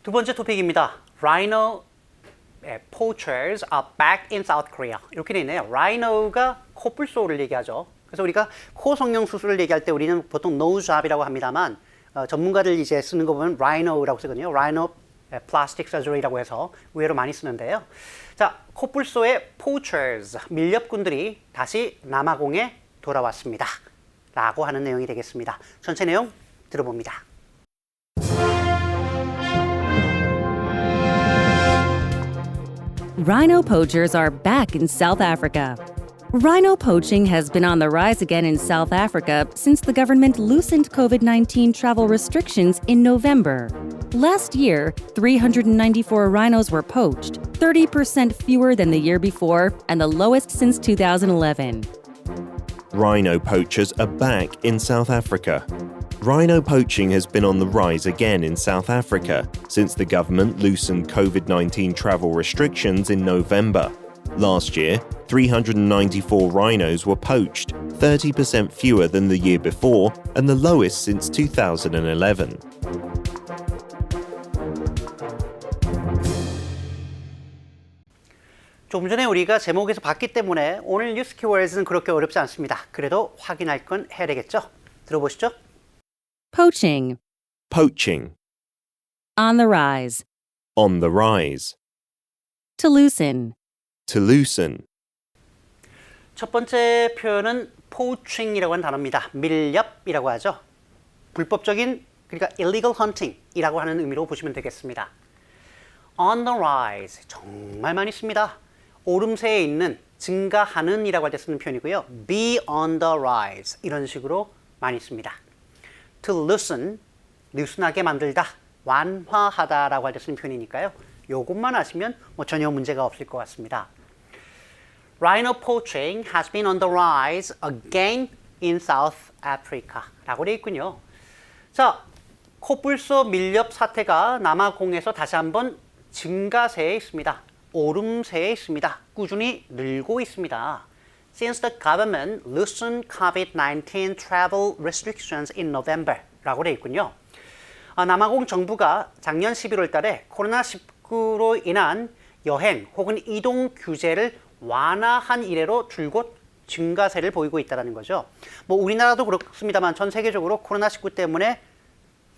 두 번째 토픽입니다. Rhino poachers are back in South Korea. 이렇게 되어 있네요. Rhino가 코뿔소를 얘기하죠. 그래서 우리가 코 성형 수술을 얘기할 때 우리는 보통 nose job이라고 합니다만 전문가들 이제 쓰는 거 보면 Rhino라고 쓰거든요. Rhino plastic surgery라고 해서 의외로 많이 쓰는데요. 자, 코뿔소의 poachers, 밀렵꾼들이 다시 남아공에 돌아왔습니다. 라고 하는 내용이 되겠습니다. 전체 내용 들어봅니다. Rhino poachers are back in South Africa. Rhino poaching has been on the rise again in South Africa since the government loosened COVID-19 travel restrictions in November. Last year, 394 rhinos were poached, 30% fewer than the year before and the lowest since 2011. Rhino poachers are back in South Africa. Rhino poaching has been on the rise again in South Africa since the government loosened COVID-19 travel restrictions in November. Last year, 394 rhinos were poached, 30% fewer than the year before and the lowest since 2011. 조금 전에 우리가 제목에서 봤기 때문에 오늘 뉴스 키워드는 그렇게 어렵지 않습니다. 그래도 확인할 건 해야 되겠죠? 들어보시죠. Poaching. Poaching. On the rise. On the rise. To loosen. To loosen. 첫 번째 표현은 poaching이라고 하는 단어입니다. 밀렵이라고 하죠. 불법적인, 그러니까 illegal hunting이라고 하는 의미로 보시면 되겠습니다. On the rise, 정말 많이 씁니다. 오름세에 있는, 증가하는 이라고 할 때 쓰는 표현이고요. be on the rise, 이런 식으로 많이 씁니다. To loosen, 느슨하게 만들다, 완화하다라고 할 때 쓰는 표현이니까요. 요것만 아시면 전혀 문제가 없을 것 같습니다. Rhino poaching has been on the rise again in South Africa 라고 되어 있군요. 자, 코뿔소 밀렵 사태가 남아공에서 다시 한번 증가세에 있습니다. 오름세에 있습니다. 꾸준히 늘고 있습니다. Since the government loosened COVID-19 travel restrictions in November 라고 되어 있군요. 남아공 정부가 작년 11월 달에 코로나19로 인한 여행 혹은 이동 규제를 완화한 이래로 줄곧 증가세를 보이고 있다는 거죠. 우리나라도 그렇습니다만 전 세계적으로 코로나19 때문에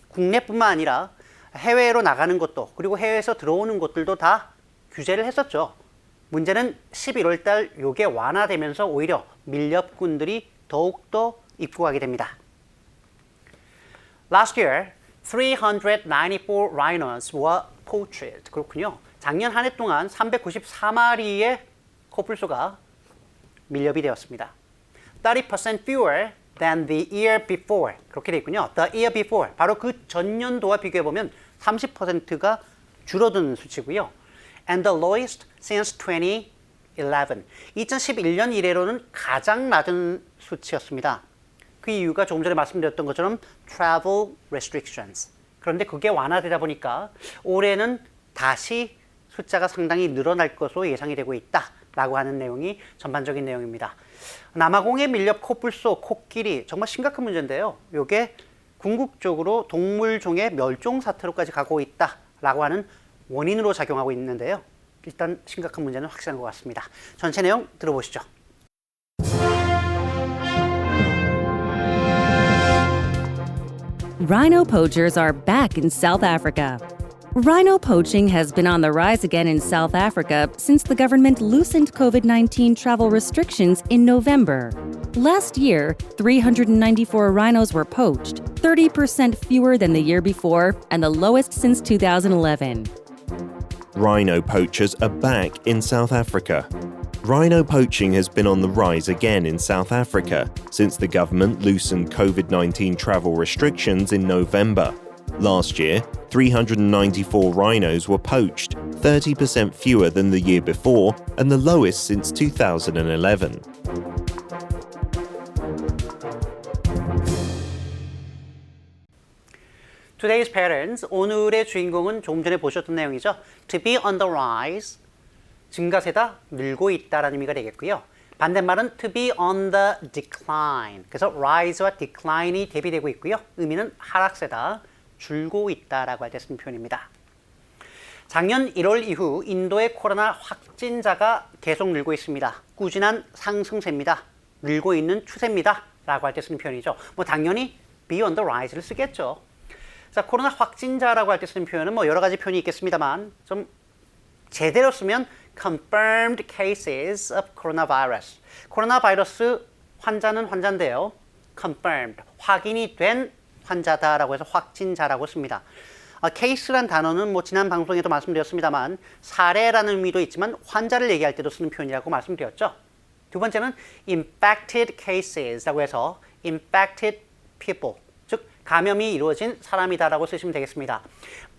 국내뿐만 아니라 해외로 나가는 것도 그리고 해외에서 들어오는 것들도 다 규제를 했었죠. 문제는 11월 달 요게 완화되면서 오히려 밀렵꾼들이 더욱더 입국하게 됩니다. Last year, 394 rhinos were poached. 그렇군요. 작년 한 해 동안 394마리의 코뿔소가 밀렵이 되었습니다. 30% fewer than the year before. 그렇게 되어 있군요. The year before. 바로 그 전년도와 비교해보면 30%가 줄어든 수치고요. And the lowest since 2011. 2011년 이래로는 가장 낮은 수치였습니다. 그 이유가 조금 전에 말씀드렸던 것처럼 travel restrictions. 그런데 그게 완화되다 보니까 올해는 다시 숫자가 상당히 늘어날 것으로 예상이 되고 있다라고 하는 내용이 전반적인 내용입니다. 남아공의 밀렵 코뿔소, 코끼리 정말 심각한 문제인데요. 이게 궁극적으로 동물종의 멸종 사태로까지 가고 있다라고 하는 원인으로 작용하고 있는데요. 일단 심각한 문제는 확실한 것 같습니다. 전체 내용 들어보시죠. Rhino poachers are back in South Africa. Rhino poaching has been on the rise again in South Africa since the government loosened COVID-19 travel restrictions in November. Last year, 394 rhinos were poached, 30% fewer than the year before and the lowest since 2011. Rhino poachers are back in South Africa. Rhino poaching has been on the rise again in South Africa since the government loosened COVID-19 travel restrictions in November. Last year, 394 rhinos were poached, 30% fewer than the year before and the lowest since 2011. Today's patterns, 오늘의 주인공은 조금 전에 보셨던 내용이죠. To be on the rise, 증가세다, 늘고 있다라는 의미가 되겠고요. 반대말은 to be on the decline. 그래서 rise와 decline이 대비되고 있고요. 의미는 하락세다, 줄고 있다라고 할 때 쓰는 표현입니다. 작년 1월 이후 인도의 코로나 확진자가 계속 늘고 있습니다. 꾸준한 상승세입니다. 늘고 있는 추세입니다. 라고 할 때 쓰는 표현이죠. 뭐 당연히 be on the rise를 쓰겠죠. 자, 코로나 확진자라고 할 때 쓰는 표현은 뭐 여러 가지 표현이 있겠습니다만 좀 제대로 쓰면 confirmed cases of coronavirus. 코로나 바이러스 환자는 환자인데요. confirmed, 확인이 된 환자다라고 해서 확진자라고 씁니다. case란 단어는 뭐 지난 방송에도 말씀드렸습니다만 사례라는 의미도 있지만 환자를 얘기할 때도 쓰는 표현이라고 말씀드렸죠. 두 번째는 infected cases라고 해서 infected people, 즉 감염이 이루어진 사람이다라고 쓰시면 되겠습니다.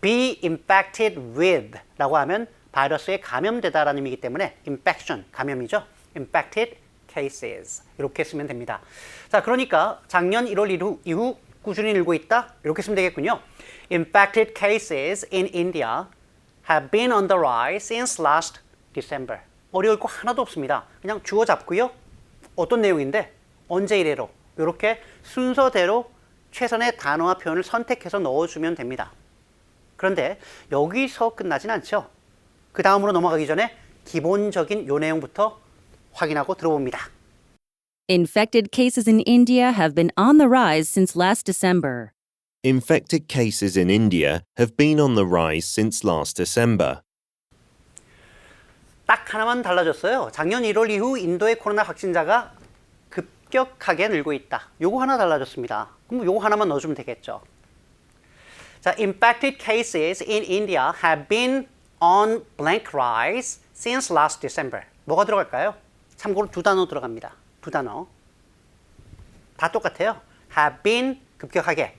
be infected with 라고 하면 바이러스에 감염되다라는 의미이기 때문에 infection, 감염이죠. infected cases 이렇게 쓰면 됩니다. 자, 그러니까 작년 1월 이후 꾸준히 늘고 있다 이렇게 쓰면 되겠군요. Infected cases in India have been on the rise since last December. 어려울 거 하나도 없습니다. 그냥 주어 잡고요. 어떤 내용인데 언제 이래로 이렇게 순서대로 최선의 단어와 표현을 선택해서 넣어주면 됩니다. 그런데 여기서 끝나진 않죠. 그 다음으로 넘어가기 전에 기본적인 요 내용부터 확인하고 들어봅니다. Infected cases in India have been on the rise since last December. Infected cases in India have been on the rise since last December. 딱 하나만 달라졌어요. 작년 1월 이후 인도의 코로나 확진자가 급격하게 늘고 있다. 요거 하나 달라졌습니다. 그럼 요거 하나만 넣어주면 되겠죠. 자, infected cases in India have been on blank rise since last December. 뭐가 들어갈까요? 참고로 두 단어 들어갑니다. 두 단어. 다 똑같아요. have been 급격하게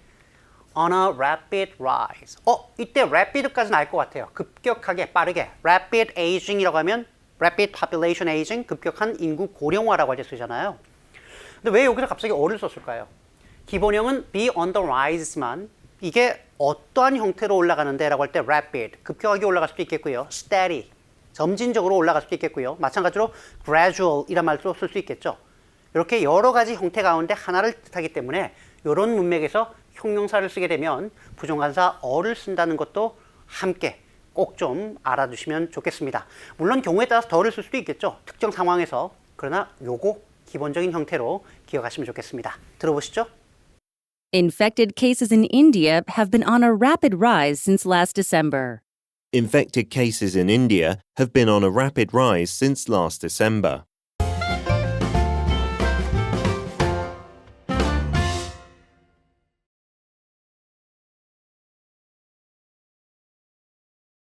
on a rapid rise. 이때 rapid까지는 알 것 같아요. 급격하게, 빠르게. rapid aging이라고 하면 rapid population aging, 급격한 인구 고령화라고 할 때 쓰잖아요. 근데 왜 여기서 갑자기 어를 썼을까요? 기본형은 be on the rise지만 이게 어떠한 형태로 올라가는데 라고 할 때 rapid, 급격하게 올라갈 수도 있겠고요. steady, 점진적으로 올라갈 수도 있겠고요. 마찬가지로 gradual 이란 말도 쓸 수 있겠죠. 이렇게 여러 가지 형태 가운데 하나를 뜻하기 때문에 이런 문맥에서 형용사를 쓰게 되면 부정관사 어를 쓴다는 것도 함께 꼭 좀 알아두시면 좋겠습니다. 물론 경우에 따라서 더를 쓸 수도 있겠죠. 특정 상황에서. 그러나 요거 기본적인 형태로 기억하시면 좋겠습니다. 들어보시죠. Infected cases in India have been on a rapid rise since last December. Infected cases in India have been on a rapid rise since last December.